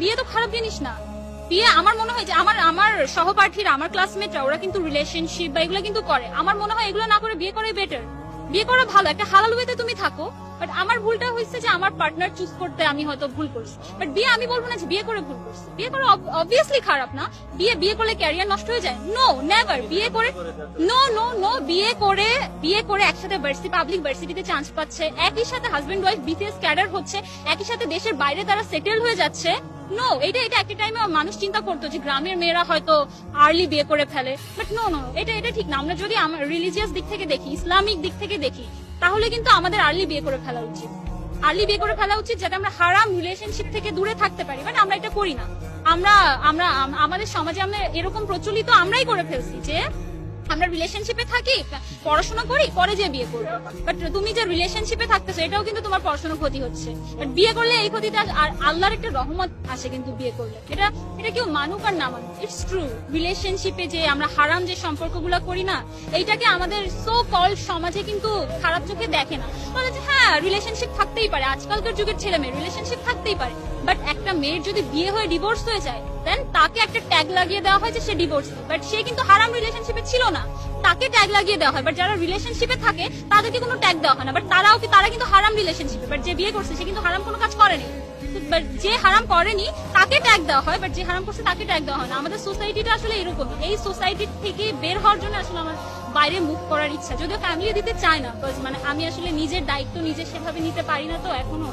বিয়ে তো খারাপ জিনিস না। বিয়ে আমার মনে হয় যে আমার সহপাঠীরা, আমার ক্লাসমেটরা, ওরা কিন্তু রিলেশনশিপ বা এগুলো কিন্তু করে। আমার মনে হয় এগুলো না করে বিয়ে করাই বেটার। বিয়ে করা ভালো, একটা হালাল ওয়েতে তুমি থাকো। বাট আমার ভুলটা হয়েছে যে আমার পার্টনার চুজ করতে আমি হয়তো ভুল করছি। বাট বিয়ে আমি বলবো না যে বিয়ে করে ভুল করছি। বিয়ে করা অবভিয়াসলি খারাপ না। বিয়ে করলে ক্যারিয়ার নষ্ট হয়ে যায়? No, never. বিয়ে করে নো, বিয়ে করে একসাথে পাবলিক ভার্সিটিতে চান্স পাচ্ছে, একই সাথে হাজবেন্ড ওয়াইফ বিসিএস ক্যাডার হচ্ছে, একই সাথে দেশের বাইরে তারা সেটেল হয়ে যাচ্ছে। নো, এটা একটা টাইমে মানুষ চিন্তা করতো যে গ্রামের মেয়েরা হয়তো আর্লি বিয়ে করে ফেলে। বাট নো, এটা ঠিক না। আমরা যদি রিলিজিয়াস দিক থেকে দেখি, ইসলামিক দিক থেকে দেখি, তাহলে কিন্তু আমাদের আর্লি বিয়ে করে ফেলা উচিত। আর্লি বিয়ে করে ফেলা উচিত যাতে আমরা হারাম রিলেশনশিপ থেকে দূরে থাকতে পারি। বাট আমরা এটা করি না। আমাদের সমাজে আমরা এরকম প্রচলিত আমরাই করে ফেলছি যে আমরা রিলেশনশিপে থাকি, পড়াশোনা করি, পরে যে বিয়ে করবো। বাট তুমি যে রিলেশনশিপে থাকতেছো এটাও কিন্তু তোমার পড়াশোনার ক্ষতি হচ্ছে। বাট বিয়ে করলে এই ক্ষতিটা, আর আল্লাহর একটা রহমত আসে কিন্তু বিয়ে করলে। এটা কেউ মানুক আর না মানুক, ইটস ট্রু। রিলেশনশিপে যে আমরা হারাম যে সম্পর্কগুলো করি না, এইটাকে আমাদের সো কল্ড সমাজে কিন্তু খারাপ চোখে দেখে না। বলে যে হ্যাঁ, রিলেশনশিপ থাকতেই পারে, আজকালকার যুগের ছেলে মেয়ে রিলেশনশিপ থাকতেই পারে। বাট একটা মেয়ের যদি বিয়ে হয়ে ডিভোর্স হয়ে যায়, দেন তাকে একটা ট্যাগ লাগিয়ে দেওয়া হয় যে সে ডিভোর্স। বাট সে কিন্তু হারাম রিলেশনশিপে ছিল না, তাকে ট্যাগ লাগিয়ে দেওয়া হয়। বাট যারা রিলেশনশিপে থাকে তাদেরকে কোনো ট্যাগ দেওয়া হয় না। বাট তারা কিন্তু হারাম রিলেশনশিপে। বাট যে বিয়ে করছে সে কিন্তু হারাম কোনো কাজ করেনি। বাট যে হারাম করেনি তাকে ট্যাগ দেওয়া হয়, বাট যে হারাম করছে তাকে ট্যাগ দেওয়া হয় না। আমাদের সোসাইটিটা আসলে এরকম। এই সোসাইটি থেকে বের হওয়ার জন্য আসলে আমার বাইরে মুভ করার ইচ্ছা, যদিও ফ্যামিলি দিতে চায় না। মানে আমি আসলে নিজের দায়িত্ব নিজে সেভাবে নিতে পারি না তো এখনো।